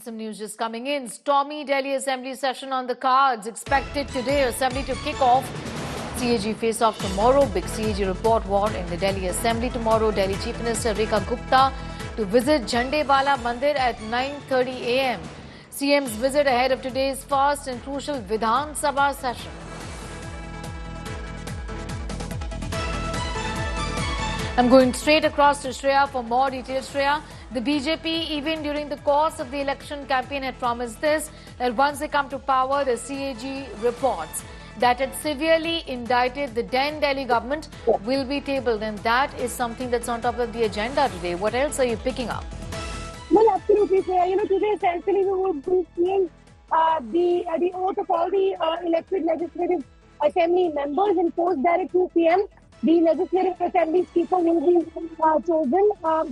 Some news just coming in. Stormy Delhi Assembly session on the cards. Expected today. Assembly to kick off. CAG face off tomorrow. Big CAG report war in the Delhi Assembly tomorrow. Delhi Chief Minister Rekha Gupta to visit Jhandewala Mandir at 9:30 a.m. CM's visit ahead of today's first and crucial Vidhan Sabha session. I'm going straight across to Shreya for more details. Shreya, the BJP, even during the course of the election campaign, had promised this, that once they come to power, the CAG reports that had severely indicted the then Delhi government will be tabled, and that is something that's on top of the agenda today. What else are you picking up? Well, absolutely, Shreya. Today essentially we will be seeing the oath of all the elected legislative assembly members, and post that at 2 p.m. the legislative assembly speaker will be chosen.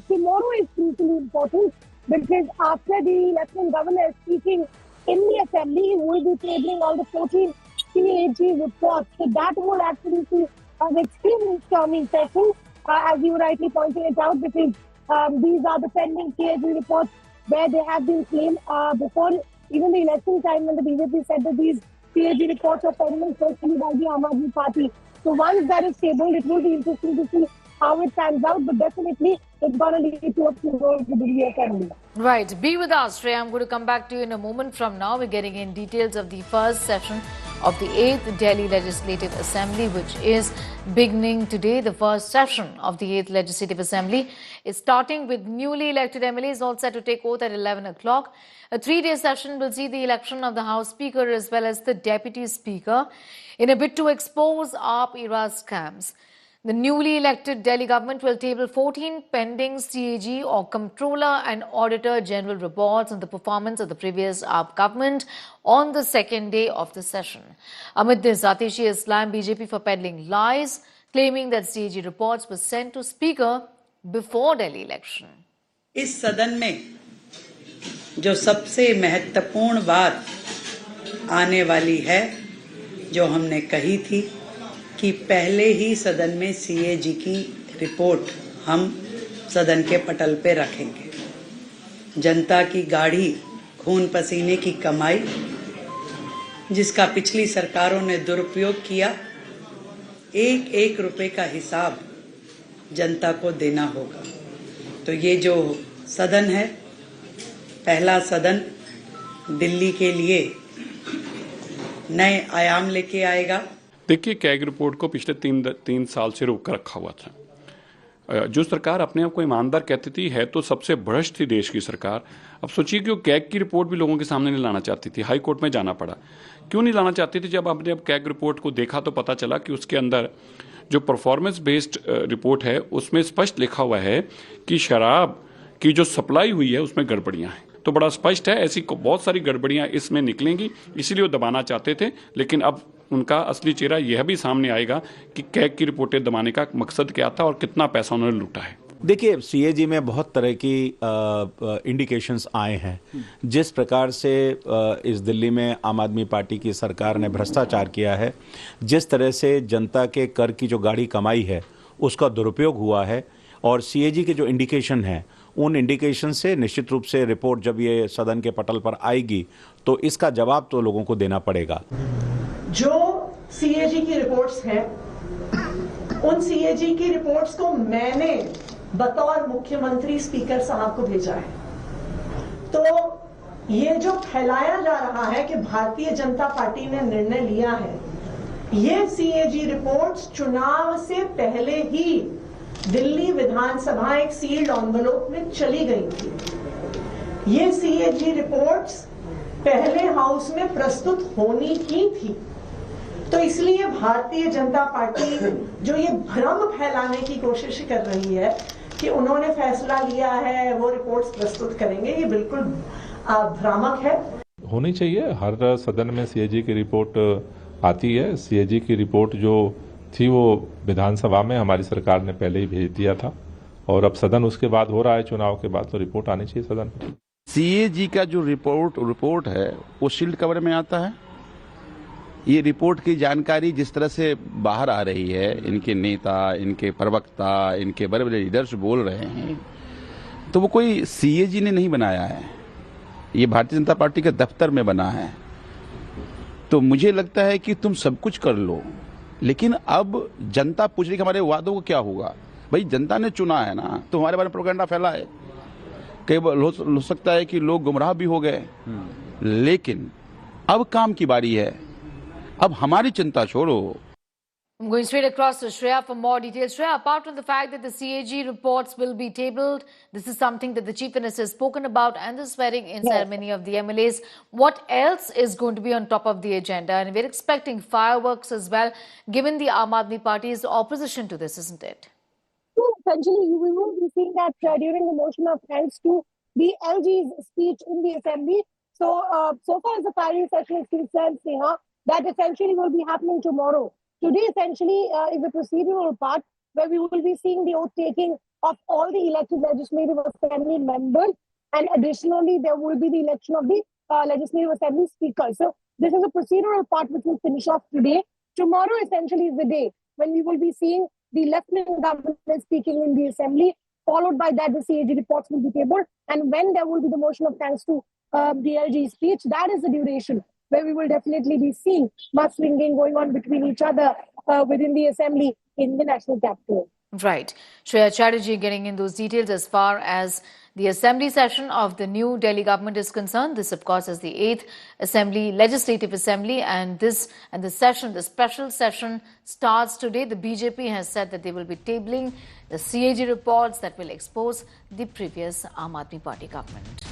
Tomorrow is crucially important because after the lieutenant governor is speaking in the assembly, he will be tabling all the 14 CAG reports. So that will actually be an extremely stormy session, as you rightly pointed it out, because these are the pending CAG reports where they have been claimed before even the election time, when the BJP said that these CAG reports are pending, especially by the Aam Aadmi Party. So once that is tabled, it will be interesting to see how it pans out, but definitely it's going to lead to a floor of the Delhi Assembly. Right. Be with us, Shreya. I'm going to come back to you in a moment from now. We're getting in details of the first session of the 8th Delhi Legislative Assembly, which is beginning today. The first session of the 8th Legislative Assembly is starting with newly elected MLAs all set to take oath at 11 o'clock. A 3-day session will see the election of the House Speaker as well as the Deputy Speaker in a bid to expose AAP-era scams. The newly elected Delhi government will table 14 pending CAG or Comptroller and Auditor General reports on the performance of the previous AAP government on the second day of the session. Amid this, Atishi has slammed BJP for peddling lies, claiming that CAG reports were sent to Speaker before Delhi election. इस सदन में जो सबसे महत्वपूर्ण बात आने वाली है, जो हमने कही थी कि पहले ही सदन में CAG की रिपोर्ट हम सदन के पटल पे रखेंगे। जनता की गाढ़ी खून पसीने की कमाई, जिसका पिछली सरकारों ने दुरुपयोग किया, एक एक रुपए का हिसाब जनता को देना होगा। तो ये जो सदन है, पहला सदन दिल्ली के लिए नए आयाम लेके आएगा। देखिए, कैग रिपोर्ट को पिछले तीन साल से रोक कर रखा हुआ था। जो सरकार अपने आप को ईमानदार कहती थी, है तो सबसे भ्रष्ट थी देश की सरकार। अब सोचिए कि वो कैग की रिपोर्ट भी लोगों के सामने नहीं लाना चाहती थी, हाई कोर्ट में जाना पड़ा। क्यों नहीं लाना चाहती थी? जब आपने अब कैग रिपोर्ट को देखा तो पता चला कि उसके अंदर जो परफॉर्मेंस बेस्ड रिपोर्ट है, उसमें स्पष्ट लिखा हुआ है कि शराब की जो सप्लाई हुई है उसमें गड़बड़ियां हैं। तो बड़ा स्पष्ट है, ऐसी बहुत सारी गड़बड़ियां इसमें निकलेंगी, इसीलिए वो दबाना चाहते थे। लेकिन अब उनका असली चेहरा यह भी सामने आएगा कि कैग की रिपोर्टें दबाने का मकसद क्या था और कितना पैसा उन्होंने लूटा है। देखिए, CAG में बहुत तरह की इंडिकेशंस आए हैं। जिस प्रकार से इस दिल्ली में आम आदमी पार्टी की सरकार ने भ्रष्टाचार किया है, जिस तरह से जनता के कर की जो गाढ़ी कमाई है उसका दुरुपयोग हुआ है, और CAG के जो इंडिकेशन है, उन इंडिकेशन से निश्चित रूप से रिपोर्ट जब ये सदन के पटल पर आएगी तो इसका जवाब तो लोगों को देना पड़ेगा। जो CAG की रिपोर्ट्स हैं, उन CAG की रिपोर्ट्स को मैंने बतौर मुख्यमंत्री स्पीकर साहब को भेजा है। तो ये जो फैलाया जा रहा है कि भारतीय जनता पार्टी ने निर्णय लिया है, ये CAG रिपोर्ट्स चुनाव से पहले ही दिल्ली विधानसभा एक सील्ड एनवेलप में चली गई थी। ये CAG रिपोर्ट्स पहले हाउस में प्रस्तुत होनी ही थी। तो इसलिए भारतीय जनता पार्टी जो ये भ्रम फैलाने की कोशिश कर रही है कि उन्होंने फैसला लिया है, वो रिपोर्ट्स प्रस्तुत करेंगे, ये बिल्कुल भ्रामक है। होनी चाहिए, हर सदन में CAG की रिपोर्ट आती है। CAG की रिपोर्ट जो थी वो विधानसभा में हमारी सरकार ने पहले ही भेज दिया था, और अब सदन उसके बाद हो रहा है, चुनाव के बाद, तो रिपोर्ट आनी चाहिए सदन पर। CAG का जो रिपोर्ट है वो शील्ड कवर में आता है। ये रिपोर्ट की जानकारी जिस तरह से बाहर आ रही है, इनके नेता, इनके प्रवक्ता, इनके बड़े बड़े लीडर्स बोल रहे हैं, तो वो कोई CAG ने नहीं बनाया है, ये भारतीय जनता पार्टी के दफ्तर में बना है। तो मुझे लगता है कि तुम सब कुछ कर लो, लेकिन अब जनता पूछ रही कि हमारे वादों को क्या होगा। भाई जनता ने चुना है ना, तो हमारे बारे में प्रोपेगेंडा फैला है। कई बार हो सकता है कि लोग गुमराह भी हो गए, लेकिन अब काम की बारी है। अब हमारी चिंता छोड़ो। I'm going straight across to Shreya for more details. Shreya, apart from the fact that the CAG reports will be tabled, this is something that the Chief Minister has spoken about and the swearing-in ceremony of the MLAs. What else is going to be on top of the agenda? And we're expecting fireworks as well, given the Aam Aadmi Party's opposition to this, isn't it? So essentially, we will be seeing that during the motion of thanks to the LG's speech in the assembly. So far as the plenary session is concerned, Sneha, that essentially will be happening tomorrow. Today, essentially, is the procedural part where we will be seeing the oath-taking of all the elected legislative assembly members, and additionally, there will be the election of the legislative assembly speaker. So this is a procedural part which will finish off today. Tomorrow, essentially, is the day when we will be seeing the Lieutenant Governor speaking in the assembly. Followed by that, the CAG reports will be tabled, and when there will be the motion of thanks to the LG speech, that is the duration where we will definitely be seeing mudslinging going on between each other within the assembly in the national capital. Right. Shreya Chatterjee getting in those details as far as the assembly session of the new Delhi government is concerned. This, of course, is the 8th Assembly, Legislative Assembly, and the special session starts today. The BJP has said that they will be tabling the CAG reports that will expose the previous Aam Aadmi Party government.